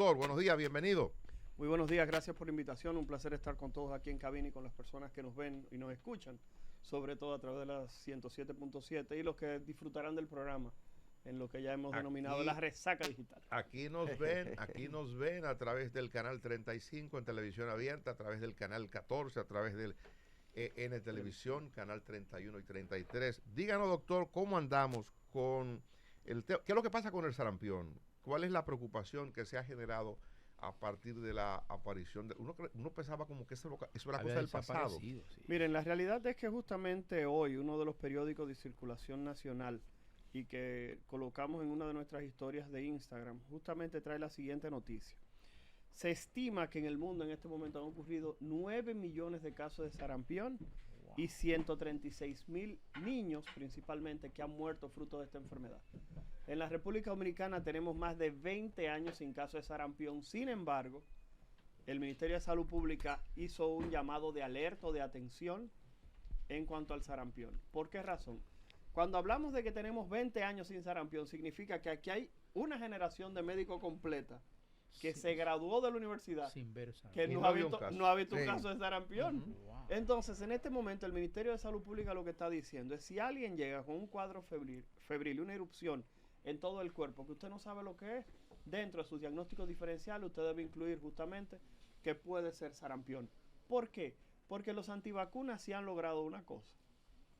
doctor, buenos días, bienvenido. Muy buenos días, gracias por la invitación. Un placer estar con todos aquí en cabina y con las personas que nos ven y nos escuchan, sobre todo a través de las 107.7 y los que disfrutarán del programa en lo que ya hemos denominado la resaca digital. Aquí nos ven a través del canal 35 en televisión abierta, a través del canal 14, a través del N Televisión, canal 31 y 33. Díganos, doctor, ¿cómo andamos con el tema? ¿Qué es lo que pasa con el sarampión? ¿Cuál es la preocupación que se ha generado a partir de la aparición de uno pensaba como que eso era cosa del pasado? Sí. Miren, la realidad es que justamente hoy uno de los periódicos de circulación nacional y que colocamos en una de nuestras historias de Instagram justamente trae la siguiente noticia. Se estima que en el mundo en este momento han ocurrido 9 millones de casos de sarampión y 136,000 niños principalmente que han muerto fruto de esta enfermedad. En la República Dominicana tenemos más de 20 años sin caso de sarampión. Sin embargo, el Ministerio de Salud Pública hizo un llamado de alerta o de atención en cuanto al sarampión. ¿Por qué razón? Cuando hablamos de que tenemos 20 años sin sarampión, significa que aquí hay una generación de médicos completa que se graduó de la universidad sin ver que no ha visto un caso de sarampión. Wow. Entonces, en este momento, el Ministerio de Salud Pública lo que está diciendo es si alguien llega con un cuadro febril y una erupción en todo el cuerpo, que usted no sabe lo que es, dentro de sus diagnósticos diferenciales, usted debe incluir justamente que puede ser sarampión. ¿Por qué? Porque los antivacunas sí han logrado una cosa,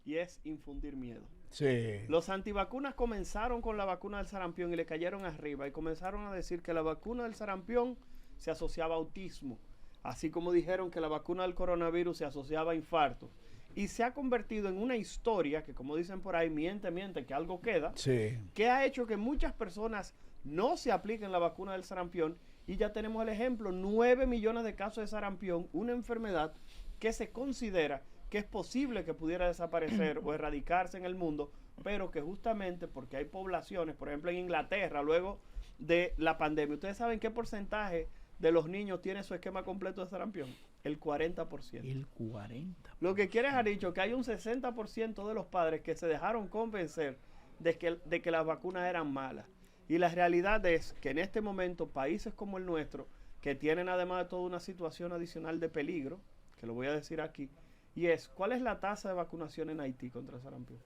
y es infundir miedo. Sí. Los antivacunas comenzaron con la vacuna del sarampión y le cayeron arriba y comenzaron a decir que la vacuna del sarampión se asociaba a autismo, así como dijeron que la vacuna del coronavirus se asociaba a infartos. Y se ha convertido en una historia que, como dicen por ahí, miente, que algo queda, sí, que ha hecho que muchas personas no se apliquen la vacuna del sarampión y ya tenemos el ejemplo, 9 millones de casos de sarampión, una enfermedad que se considera que es posible que pudiera desaparecer o erradicarse en el mundo, pero que justamente porque hay poblaciones, por ejemplo en Inglaterra, luego de la pandemia, ¿ustedes saben qué porcentaje de los niños tiene su esquema completo de sarampión? El 40%. El 40%. Lo que quiere dejar dicho que hay un 60% de los padres que se dejaron convencer de que las vacunas eran malas. Y la realidad es que en este momento países como el nuestro, que tienen además de toda una situación adicional de peligro, que lo voy a decir aquí, y es, ¿cuál es la tasa de vacunación en Haití contra el sarampión?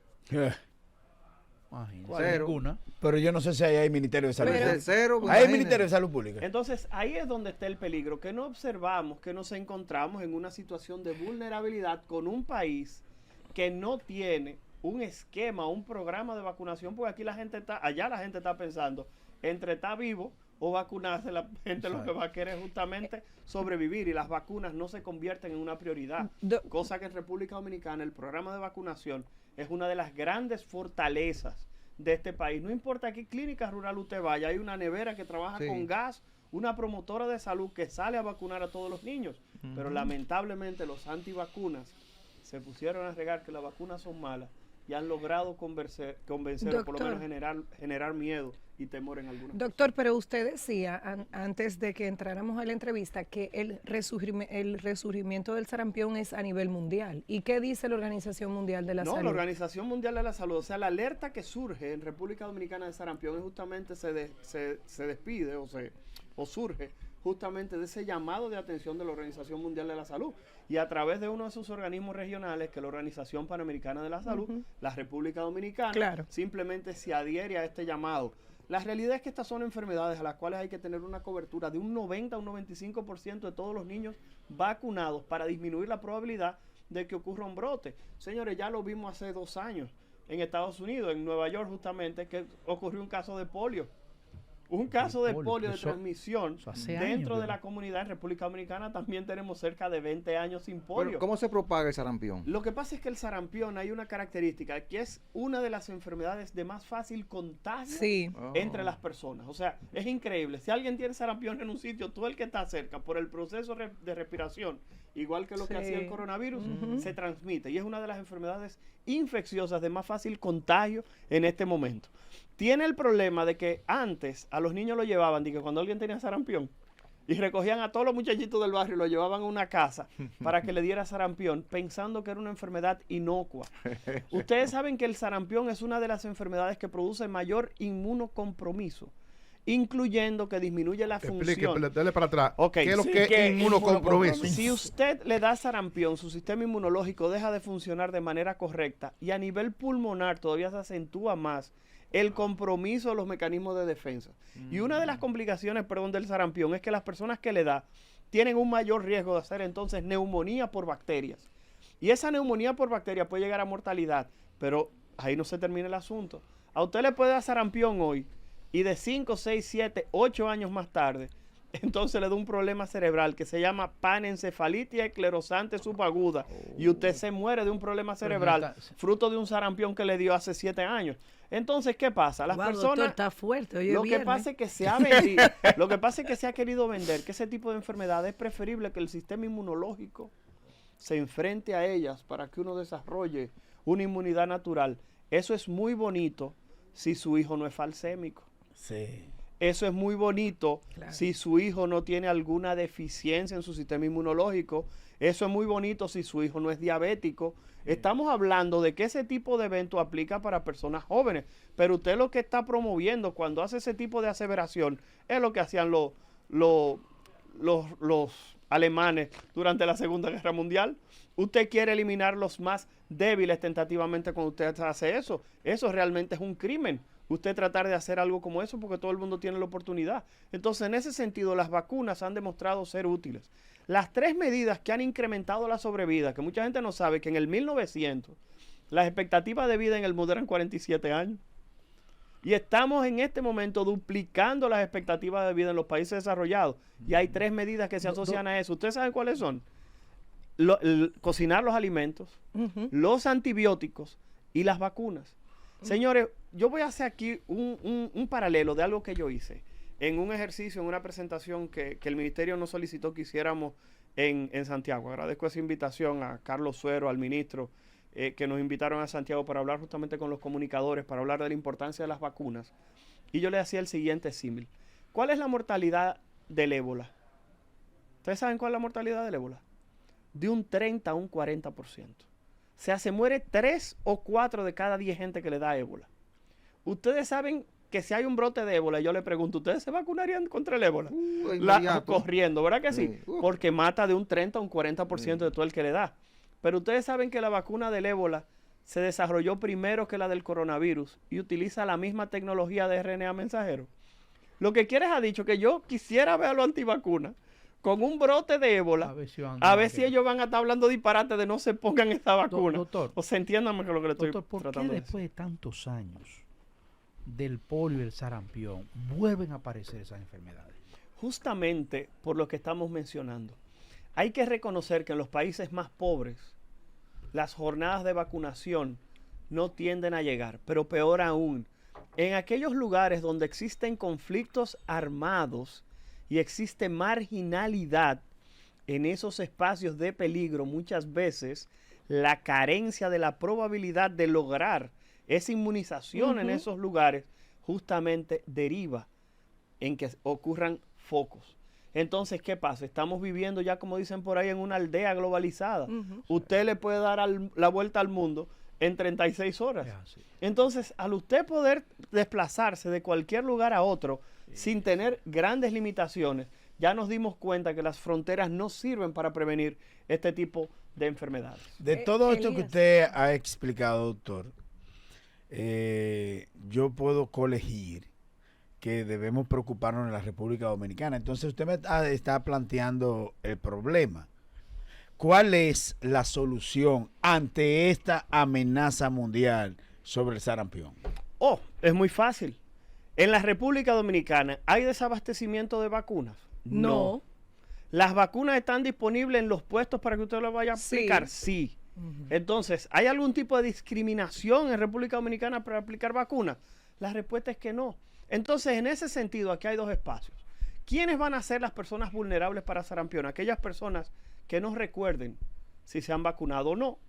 Cero. Pero yo no sé si hay Ministerio de Salud. Cero, hay Ministerio de Salud Pública. Entonces, ahí es donde está el peligro, que no observamos que nos encontramos en una situación de vulnerabilidad con un país que no tiene un esquema, un programa de vacunación, porque aquí allá la gente está pensando entre estar vivo o vacunarse. La gente lo que va a querer es justamente sobrevivir y las vacunas no se convierten en una prioridad, cosa que en República Dominicana el programa de vacunación es una de las grandes fortalezas de este país. No importa a qué clínica rural usted vaya, hay una nevera que trabaja con gas, una promotora de salud que sale a vacunar a todos los niños, pero lamentablemente los antivacunas se pusieron a regar que las vacunas son malas y han logrado convencer o por lo menos generar miedo y temor en algunos. Doctor, pero usted decía antes de que entráramos a la entrevista que el resurgimiento del sarampión es a nivel mundial. ¿Y qué dice la Organización Mundial de la Salud? No, la Organización Mundial de la Salud, o sea, la alerta que surge en República Dominicana de sarampión es justamente se despide o surge justamente de ese llamado de atención de la Organización Mundial de la Salud y a través de uno de sus organismos regionales, que es la Organización Panamericana de la Salud, la República Dominicana, simplemente se adhiere a este llamado. La realidad es que estas son enfermedades a las cuales hay que tener una cobertura de un 90 a un 95% de todos los niños vacunados para disminuir la probabilidad de que ocurra un brote. Señores, ya lo vimos hace 2 años en Estados Unidos, en Nueva York justamente, que ocurrió un caso de polio. Un caso de polio de transmisión dentro de la comunidad en República Dominicana. También tenemos cerca de 20 años sin polio. Bueno, ¿cómo se propaga el sarampión? Lo que pasa es que el sarampión hay una característica que es una de las enfermedades de más fácil contagio entre las personas. O sea, es increíble. Si alguien tiene sarampión en un sitio, todo el que está cerca por el proceso de respiración, igual que lo que hacía el coronavirus, se transmite. Y es una de las enfermedades infecciosas de más fácil contagio en este momento. Tiene el problema de que antes a los niños lo llevaban, de que cuando alguien tenía sarampión, y recogían a todos los muchachitos del barrio y lo llevaban a una casa para que le diera sarampión, pensando que era una enfermedad inocua. Ustedes saben que el sarampión es una de las enfermedades que produce mayor inmunocompromiso. incluyendo que disminuye la función. Dale para atrás. Ok, ¿Qué es lo sí, que que es inmunocompromiso? Si usted le da sarampión, su sistema inmunológico deja de funcionar de manera correcta y a nivel pulmonar todavía se acentúa más el compromiso de los mecanismos de defensa. Y una de las complicaciones, del sarampión es que las personas que le da tienen un mayor riesgo de hacer entonces neumonía por bacterias. Y esa neumonía por bacterias puede llegar a mortalidad, pero ahí no se termina el asunto. A usted le puede dar sarampión hoy y de 5, 6, 7, 8 años más tarde, entonces le da un problema cerebral que se llama panencefalitis esclerosante subaguda y usted se muere de un problema cerebral fruto de un sarampión que le dio hace 7 años. Entonces, ¿qué pasa? Las personas, doctor, está fuerte. Hoy es lo que viernes. pasa es que se ha vendido, lo que pasa es que se ha querido vender que ese tipo de enfermedad es preferible que el sistema inmunológico se enfrente a ellas para que uno desarrolle una inmunidad natural. Eso es muy bonito si su hijo no es falsémico. Sí. Eso es muy bonito Claro. si su hijo no tiene alguna deficiencia en su sistema inmunológico. Eso es muy bonito si su hijo no es diabético. Estamos hablando de que ese tipo de evento aplica para personas jóvenes, pero usted lo que está promoviendo cuando hace ese tipo de aseveración es lo que hacían los alemanes durante la Segunda Guerra Mundial. Usted quiere eliminar los más débiles tentativamente cuando usted hace eso. Eso realmente es un crimen. Usted tratar de hacer algo como eso porque todo el mundo tiene la oportunidad. Entonces, en ese sentido, las vacunas han demostrado ser útiles. Las 3 medidas que han incrementado la sobrevida, que mucha gente no sabe, que en el 1900 las expectativas de vida en el mundo eran 47 años. Y estamos en este momento duplicando las expectativas de vida en los países desarrollados. Y hay 3 medidas que se asocian a eso. ¿Ustedes saben cuáles son? Cocinar los alimentos, los antibióticos y las vacunas. Señores, yo voy a hacer aquí un paralelo de algo que yo hice en un ejercicio, en una presentación que el ministerio nos solicitó que hiciéramos en Santiago. Agradezco esa invitación a Carlos Suero, al ministro, que nos invitaron a Santiago para hablar justamente con los comunicadores, para hablar de la importancia de las vacunas. Y yo le hacía el siguiente símil. ¿Cuál es la mortalidad del ébola? ¿Ustedes saben cuál es la mortalidad del ébola? De un 30 a un 40%. O sea, se muere 3 o 4 de cada 10 gente que le da ébola. Ustedes saben que si hay un brote de ébola, yo le pregunto, ¿ustedes se vacunarían contra el ébola? Corriendo, ¿verdad que sí? Porque mata de un 30 a un 40% de todo el que le da. Pero ustedes saben que la vacuna del ébola se desarrolló primero que la del coronavirus y utiliza la misma tecnología de RNA mensajero. Lo que quieres ha dicho que yo quisiera ver a los antivacunas con un brote de ébola, a ver si ellos van a estar hablando disparate de no se pongan esta vacuna. Doctor, o se entiendan mejor lo que le estoy ¿por tratando qué de después decir? de tantos años del polio y el sarampión vuelven a aparecer esas enfermedades? Justamente por lo que estamos mencionando. Hay que reconocer que en los países más pobres las jornadas de vacunación no tienden a llegar, pero peor aún, en aquellos lugares donde existen conflictos armados y existe marginalidad, en esos espacios de peligro muchas veces la carencia de la probabilidad de lograr esa inmunización en esos lugares justamente deriva en que ocurran focos. Entonces, ¿qué pasa? Estamos viviendo ya, como dicen por ahí, en una aldea globalizada. Usted le puede dar la vuelta al mundo en 36 horas. Entonces, al usted poder desplazarse de cualquier lugar a otro sin tener grandes limitaciones, ya nos dimos cuenta que las fronteras no sirven para prevenir este tipo de enfermedades. De todo esto que Elías. usted ha explicado, doctor, yo puedo colegir que debemos preocuparnos en la República Dominicana. Entonces usted me está planteando el problema. ¿Cuál es la solución ante esta amenaza mundial sobre el sarampión? Oh, es muy fácil. En la República Dominicana, ¿hay desabastecimiento de vacunas? No. ¿Las vacunas están disponibles en los puestos para que usted las vaya a aplicar? Sí. Entonces, ¿hay algún tipo de discriminación en República Dominicana para aplicar vacunas? La respuesta es que no. Entonces, en ese sentido, aquí hay 2 espacios. ¿Quiénes van a ser las personas vulnerables para sarampión? Aquellas personas que no recuerden si se han vacunado o no.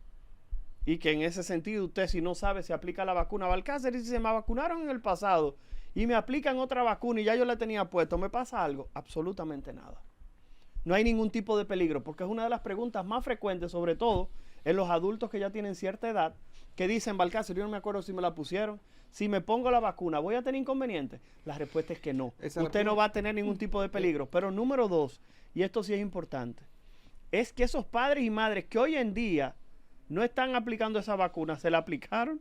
Y que en ese sentido, usted si no sabe si aplica la vacuna va al cáncer y si se me vacunaron en el pasado y me aplican otra vacuna y ya yo la tenía puesto, ¿me pasa algo? Absolutamente nada. No hay ningún tipo de peligro, porque es una de las preguntas más frecuentes, sobre todo en los adultos que ya tienen cierta edad, que dicen, Balcácer, yo no me acuerdo si me la pusieron, si me pongo la vacuna, ¿voy a tener inconvenientes? La respuesta es que no. Usted no va a tener ningún tipo de peligro. Pero número 2, y esto sí es importante, es que esos padres y madres que hoy en día no están aplicando esa vacuna, ¿se la aplicaron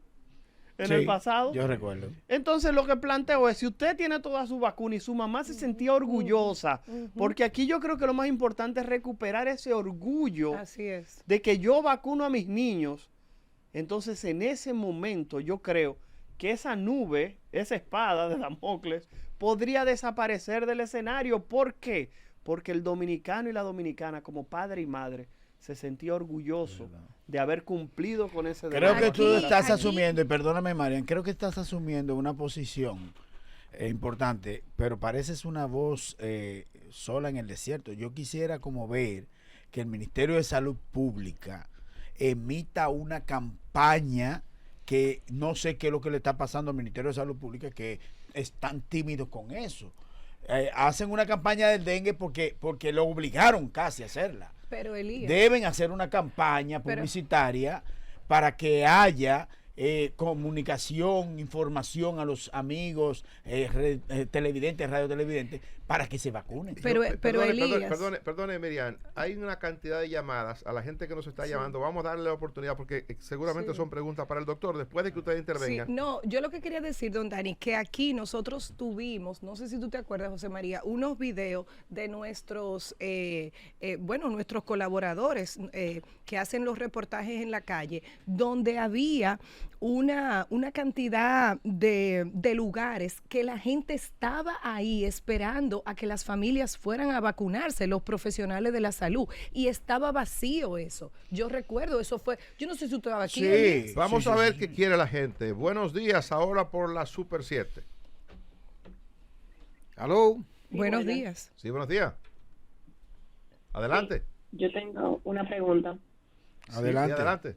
en el pasado? Yo recuerdo. Entonces lo que planteo es, si usted tiene toda su vacuna y su mamá se sentía orgullosa, porque aquí yo creo que lo más importante es recuperar ese orgullo Así es. de que yo vacuno a mis niños, entonces en ese momento yo creo que esa nube, esa espada de Damocles, podría desaparecer del escenario. ¿Por qué? Porque el dominicano y la dominicana, como padre y madre, se sentía orgulloso de haber cumplido con ese Creo deber. que tú estás aquí- asumiendo, y perdóname, Marian, creo que estás asumiendo una posición importante, pero pareces una voz sola en el desierto. Yo quisiera como ver que el Ministerio de Salud Pública emita una campaña que no sé qué es lo que le está pasando al Ministerio de Salud Pública, que están tímidos con eso. Hacen una campaña del dengue porque lo obligaron casi a hacerla. Pero Elías, Deben hacer una campaña Pero- publicitaria para que haya comunicación, información a los amigos televidentes, radiotelevidentes, para que se vacunen. Pero Elías, Perdone, Miriam, hay una cantidad de llamadas a la gente que nos está llamando. Vamos a darle la oportunidad porque seguramente Sí. son preguntas para el doctor después de que usted sí, intervenga. no, yo lo que quería decir, don Dani, que aquí nosotros tuvimos, no sé si tú te acuerdas, José María, unos videos de nuestros, nuestros colaboradores que hacen los reportajes en la calle, donde había una cantidad de lugares que la gente estaba ahí esperando a que las familias fueran a vacunarse, los profesionales de la salud, y estaba vacío eso. Yo recuerdo, eso fue, yo no sé si usted estaba aquí. Elías. Vamos Sí, a sí, ver sí. qué quiere la gente. Buenos días, ahora por la Super 7. ¿Aló? Buenos buenas. días. Sí, buenos días. Adelante. Yo tengo una pregunta. Adelante. Sí, adelante.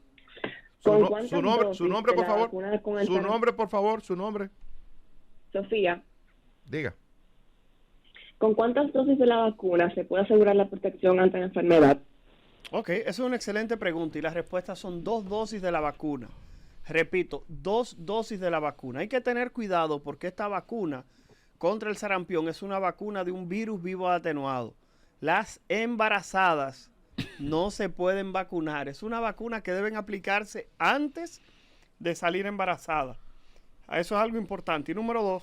¿Con Su cuántas nombre, dosis su nombre, de por la favor. vacuna con el Su sarampión? nombre, por favor, su nombre. Sofía, Diga. ¿con cuántas dosis de la vacuna se puede asegurar la protección ante la enfermedad? Ok, esa es una excelente pregunta y las respuestas son 2 dosis de la vacuna. Repito, 2 dosis de la vacuna. Hay que tener cuidado porque esta vacuna contra el sarampión es una vacuna de un virus vivo atenuado. Las embarazadas no se pueden vacunar. Es una vacuna que deben aplicarse antes de salir embarazada. Eso es algo importante. Y número 2,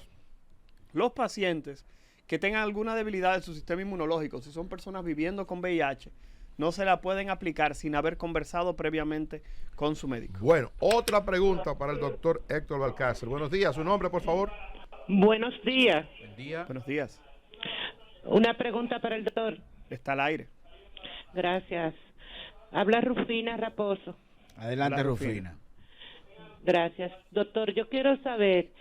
los pacientes que tengan alguna debilidad en su sistema inmunológico, si son personas viviendo con VIH, no se la pueden aplicar sin haber conversado previamente con su médico. Bueno, otra pregunta para el doctor Héctor Balcácer. Buenos días, su nombre, por favor. Buenos días. Buenos días. Una pregunta para el doctor. Está al aire. Gracias. Habla Rufina Raposo. Adelante, Hola, Rufina. Gracias. Doctor, yo quiero saber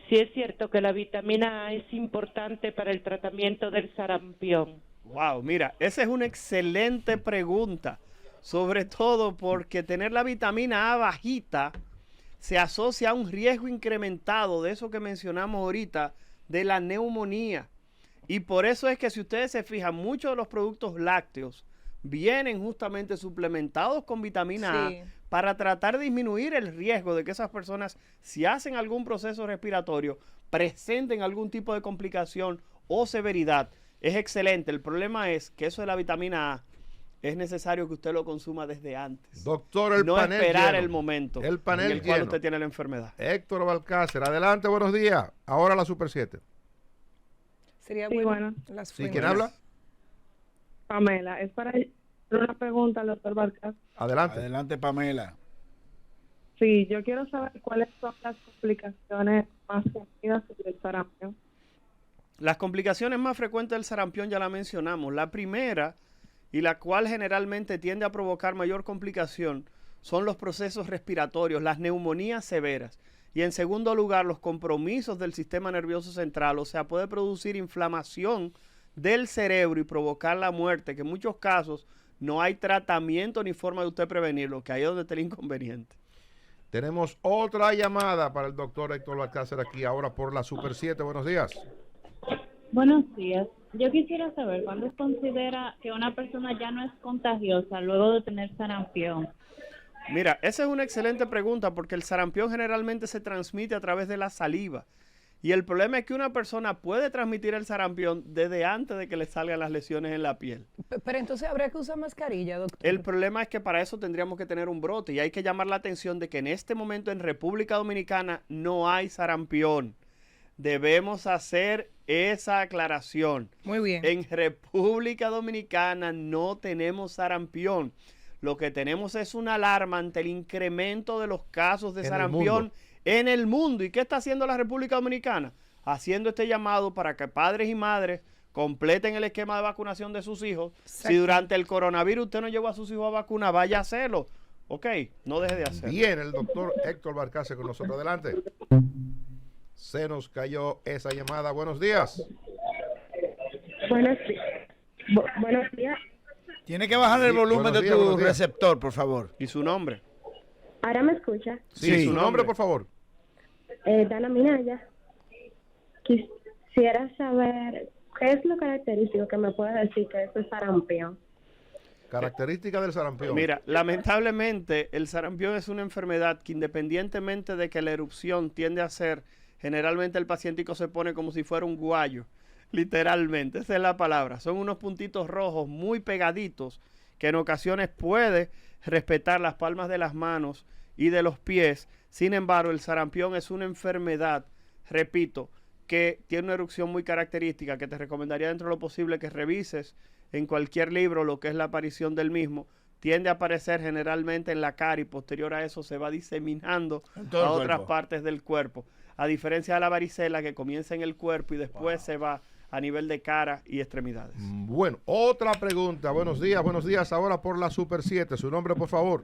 si es cierto que la vitamina A es importante para el tratamiento del sarampión. Wow, mira, esa es una excelente pregunta. Sobre todo porque tener la vitamina A bajita se asocia a un riesgo incrementado de eso que mencionamos ahorita, de la neumonía. Y por eso es que si ustedes se fijan, muchos de los productos lácteos vienen justamente suplementados con vitamina Sí. A para tratar de disminuir el riesgo de que esas personas, si hacen algún proceso respiratorio, presenten algún tipo de complicación o severidad. Es excelente. El problema es que eso de la vitamina A es necesario que usted lo consuma desde antes. Doctor, el No panel esperar lleno. el momento El panel en el cual lleno. usted tiene la enfermedad. Héctor Balcácer, adelante, buenos días. Ahora la Super 7. Sería Sí, bueno, bueno. las ¿Sí? fuentes. ¿Quién habla? Pamela, es para hacer una pregunta al doctor Balcácer. Adelante. Adelante, Pamela. Sí, yo quiero saber cuáles son las complicaciones más conocidas del sarampión. Las complicaciones más frecuentes del sarampión ya la mencionamos. La primera, y la cual generalmente tiende a provocar mayor complicación, son los procesos respiratorios, las neumonías severas. Y en segundo lugar, los compromisos del sistema nervioso central, o sea, puede producir inflamación del cerebro y provocar la muerte, que en muchos casos no hay tratamiento ni forma de usted prevenirlo, que ahí es donde está el inconveniente. Tenemos otra llamada para el doctor Héctor Balcácer aquí ahora por la Super 7. Buenos días. Buenos días. Yo quisiera saber cuándo se considera que una persona ya no es contagiosa luego de tener sarampión. Mira, esa es una excelente pregunta porque el sarampión generalmente se transmite a través de la saliva. Y el problema es que una persona puede transmitir el sarampión desde antes de que le salgan las lesiones en la piel. Pero entonces habría que usar mascarilla, doctor. El problema es que para eso tendríamos que tener un brote y hay que llamar la atención de que en este momento en República Dominicana no hay sarampión. Debemos hacer esa aclaración. Muy bien. En República Dominicana no tenemos sarampión. Lo que tenemos es una alarma ante el incremento de los casos de sarampión en el mundo. ¿Y qué está haciendo la República Dominicana? Haciendo este llamado para que padres y madres completen el esquema de vacunación de sus hijos. Exacto. Si durante el coronavirus usted no llevó a sus hijos a vacunar, vaya a hacerlo. Ok, no deje de hacerlo. Bien, el doctor Héctor Barcase con nosotros. Adelante. Se nos cayó esa llamada. Buenos días. Buenos días. Buenos días. Tiene que bajar el Sí, volumen buenos de días, tu buenos días. receptor, por favor. ¿Y su nombre? ¿Ahora me escucha? Sí, su nombre, por favor. Dana Minaya. Quisiera saber qué es lo característico que me puede decir que es el sarampión. Característica del sarampión. Mira, lamentablemente el sarampión es una enfermedad que independientemente de que la erupción tiende a ser, generalmente el pacientico se pone como si fuera un guayo, literalmente, esa es la palabra. Son unos puntitos rojos muy pegaditos que en ocasiones puede respetar las palmas de las manos y de los pies. Sin embargo, el sarampión es una enfermedad, repito, que tiene una erupción muy característica que te recomendaría dentro de lo posible que revises en cualquier libro lo que es la aparición del mismo. Tiende a aparecer generalmente en la cara y posterior a eso se va diseminando En todo a el otras cuerpo. partes del cuerpo. A diferencia de la varicela que comienza en el cuerpo y después se va a nivel de cara y extremidades. Bueno, otra pregunta. Buenos días. Ahora por la Super 7. Su nombre, por favor.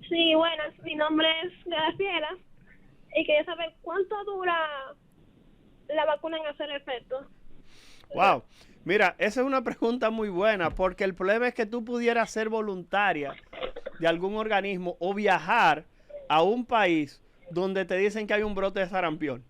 Sí, buenas. Mi nombre es Graciela y quería saber cuánto dura la vacuna en hacer efecto. Wow. Mira, esa es una pregunta muy buena porque el problema es que tú pudieras ser voluntaria de algún organismo o viajar a un país donde te dicen que hay un brote de sarampión.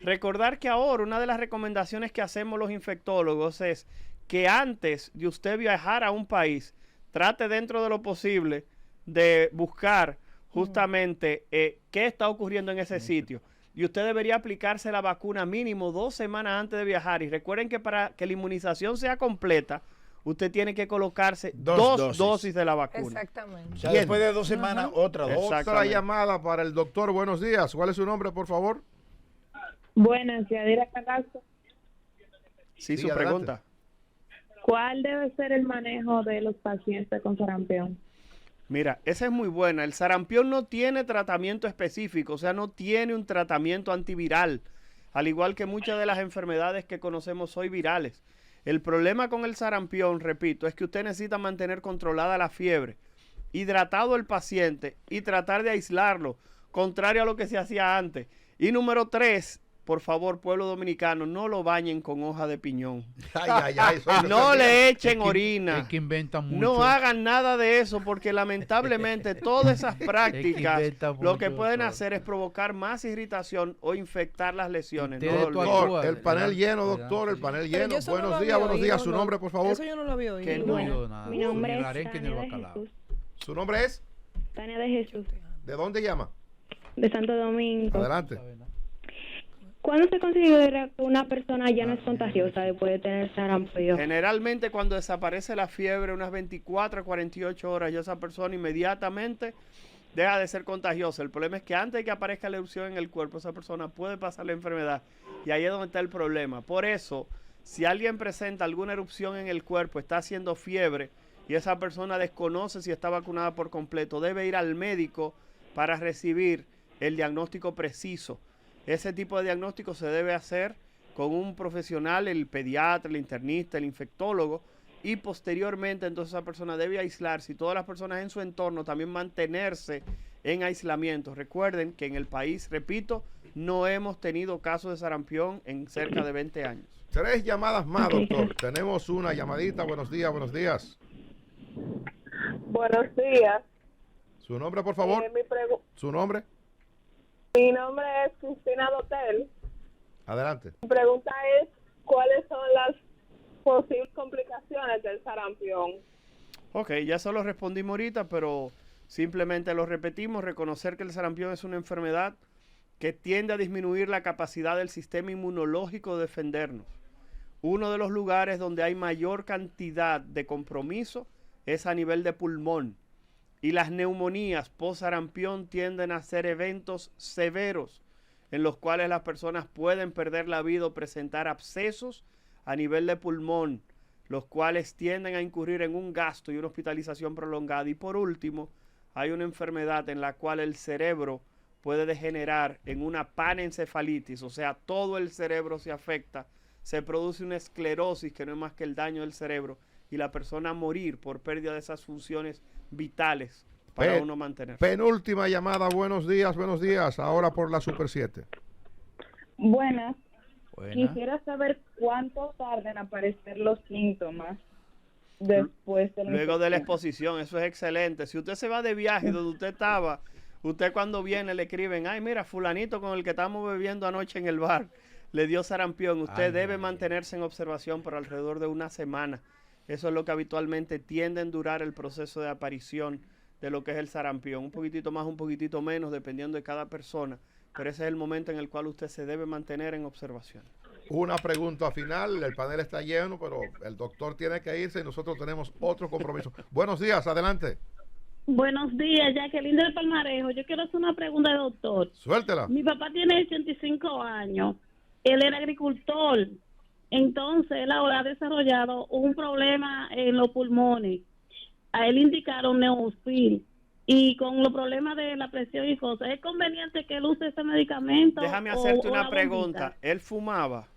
Recordar que ahora una de las recomendaciones que hacemos los infectólogos es que antes de usted viajar a un país, trate dentro de lo posible de buscar justamente qué está ocurriendo en ese sitio. Y usted debería aplicarse la vacuna mínimo 2 semanas antes de viajar. Y recuerden que para que la inmunización sea completa, usted tiene que colocarse dos dosis de la vacuna. Exactamente. O sea, después de 2 semanas, otra dos. Otra Exactamente. llamada para el doctor. Buenos días. ¿Cuál es su nombre, por favor? Buenas, Yadira Carazo. Sí, su adelante. pregunta. ¿Cuál debe ser el manejo de los pacientes con sarampión? Mira, esa es muy buena. El sarampión no tiene tratamiento específico, o sea, no tiene un tratamiento antiviral, al igual que muchas de las enfermedades que conocemos hoy virales. El problema con el sarampión, repito, es que usted necesita mantener controlada la fiebre, hidratado el paciente y tratar de aislarlo, contrario a lo que se hacía antes. Y número 3, por favor, pueblo dominicano, no lo bañen con hoja de piñón. No le echen orina. Es que inventan mucho. No hagan nada de eso porque lamentablemente todas esas prácticas inventa lo que mucho, pueden doctor. hacer es provocar más irritación o infectar las lesiones. Ustedes No tú lo olviden. Doctor, actúas, el panel ¿verdad? lleno, ¿Verdad? doctor, el Sí. panel Pero lleno. yo eso no lo Buenos había días, buenos días. oído, Su no. nombre, por favor. Eso yo no lo había oído. Que no. Yo nada, Mi nombre ni el es arenque ni el Tania de bacalao. Jesús. Su nombre es. Tania de Jesús, ¿De dónde llama? de Santo Domingo. Adelante. ¿Cuándo se considera que una persona ya no es contagiosa después de tener sarampión? Generalmente cuando desaparece la fiebre, unas 24 a 48 horas, ya esa persona inmediatamente deja de ser contagiosa. El problema es que antes de que aparezca la erupción en el cuerpo, esa persona puede pasar la enfermedad. Y ahí es donde está el problema. Por eso, si alguien presenta alguna erupción en el cuerpo, está haciendo fiebre y esa persona desconoce si está vacunada por completo, debe ir al médico para recibir el diagnóstico preciso. Ese tipo de diagnóstico se debe hacer con un profesional, el pediatra, el internista, el infectólogo, y posteriormente entonces esa persona debe aislarse y todas las personas en su entorno también mantenerse en aislamiento. Recuerden que en el país, repito, no hemos tenido casos de sarampión en cerca de 20 años. 3 llamadas más, doctor. Tenemos una llamadita. Buenos días, buenos días. Buenos días. Su nombre, por favor. Su nombre. Mi nombre es Cristina Dotel. Adelante. Mi pregunta es, ¿cuáles son las posibles complicaciones del sarampión? Ok, ya se lo respondimos ahorita, pero Simplemente lo repetimos, reconocer que el sarampión es una enfermedad que tiende a disminuir la capacidad del sistema inmunológico de defendernos. Uno de los lugares donde hay mayor cantidad de compromiso es a nivel de pulmón. Y las neumonías post-sarampión tienden a ser eventos severos en los cuales las personas pueden perder la vida o presentar abscesos a nivel de pulmón, los cuales tienden a incurrir en un gasto y una hospitalización prolongada. Y por último, hay una enfermedad en la cual el cerebro puede degenerar en una panencefalitis, o sea, todo el cerebro se afecta, se produce una esclerosis que no es más que el daño del cerebro y la persona morir por pérdida de esas funciones vitales para uno mantener. Penúltima llamada, buenos días, ahora por la Super 7. Buenas. Buena. Quisiera saber cuánto tardan en aparecer los síntomas después de la Luego de la infección. exposición, eso es excelente. Si usted se va de viaje donde usted estaba, usted cuando viene le escriben, ay mira, fulanito con el que estamos bebiendo anoche en el bar, le dio sarampión. Usted debe mantenerse en observación por alrededor de una semana. Eso es lo que habitualmente tiende a durar el proceso de aparición de lo que es el sarampión. Un poquitito más, un poquitito menos, dependiendo de cada persona. Pero ese es el momento en el cual usted se debe mantener en observación. Una pregunta final, el panel está lleno, pero el doctor tiene que irse y nosotros tenemos otro compromiso. Buenos días, adelante. Buenos días, Jacqueline del Palmarejo. Yo quiero hacer una pregunta al doctor. Suéltela. Mi papá tiene 85 años. Él era agricultor. Entonces, él ahora ha desarrollado un problema en los pulmones. A él indicaron Neufil. Y con los problemas de la presión y cosas, ¿es conveniente que él use ese medicamento? Déjame hacerte o una la pregunta. bombita? ¿Él fumaba?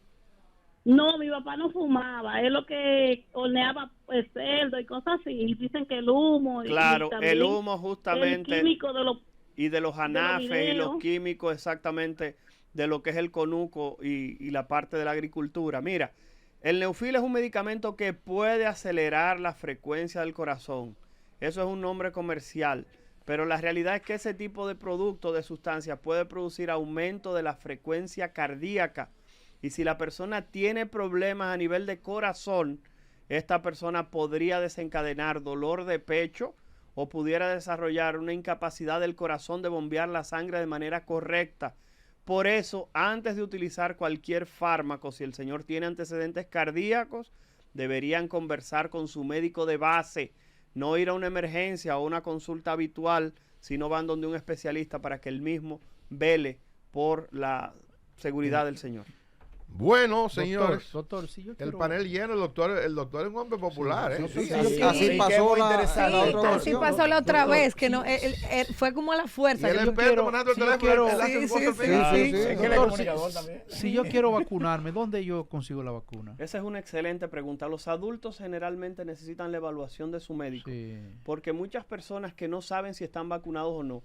No, mi papá no fumaba. Él lo que horneaba pues, cerdo y cosas así. Y dicen que el humo... Claro, y también el humo justamente... el químico de los... Y de los anafes y los videos. químicos exactamente de lo que es el conuco y la parte de la agricultura. Mira, el Neufil es un medicamento que puede acelerar la frecuencia del corazón. Eso es un nombre comercial. Pero la realidad es que ese tipo de producto, de sustancia, puede producir aumento de la frecuencia cardíaca. Y si la persona tiene problemas a nivel de corazón, esta persona podría desencadenar dolor de pecho o pudiera desarrollar una incapacidad del corazón de bombear la sangre de manera correcta. Por eso, antes de utilizar cualquier fármaco, si el señor tiene antecedentes cardíacos, deberían conversar con su médico de base. No ir a una emergencia o una consulta habitual, sino van donde un especialista para que él mismo vele por la seguridad del señor. Bueno, señores, Doctor, si yo quiero... el panel lleno, el doctor es un hombre popular. Así pasó la otra vez, que no, fue como a la fuerza. Y el experto manejando el teléfono, él hace cosas también. Si yo quiero vacunarme, ¿dónde yo consigo la vacuna? Esa es una excelente pregunta. Los adultos generalmente necesitan la evaluación de su médico, porque muchas personas que no saben si están vacunados o no,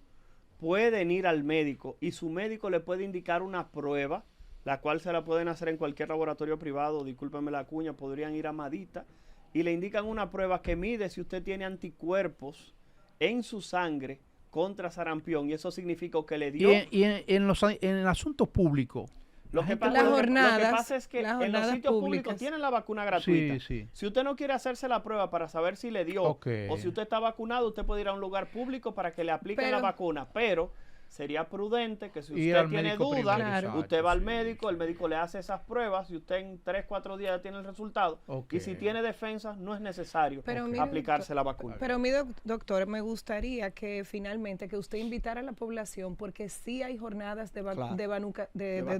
pueden ir al médico y su médico le puede indicar una prueba, la cual se la pueden hacer en cualquier laboratorio privado, discúlpenme la cuña, podrían ir a Madita, y le indican una prueba que mide si usted tiene anticuerpos en su sangre contra sarampión, y eso significa que le dio... Y en el asunto público. Lo que pasa es que en los sitios públicos tienen la vacuna gratuita. Si usted no quiere hacerse la prueba para saber si le dio o si usted está vacunado, usted puede ir a un lugar público para que le apliquen la vacuna, pero... sería prudente que si usted tiene dudas, usted va al médico, el médico le hace esas pruebas y usted en 3-4 días tiene el resultado. Y si tiene defensas, no es necesario aplicarse la vacuna. Pero mi doctor, me gustaría que finalmente que usted invitara a la población, porque sí hay jornadas de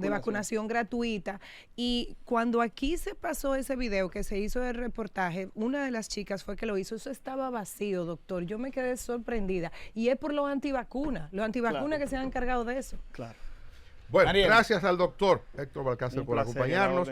vacunación gratuita. Y cuando aquí se pasó ese video que se hizo el reportaje, una de las chicas fue que lo hizo, eso estaba vacío, doctor. Yo me quedé sorprendida. Y es por los antivacunas. Los antivacunas que se han encargado de eso. Claro. Bueno, gracias al doctor Héctor Balcácer por acompañarnos.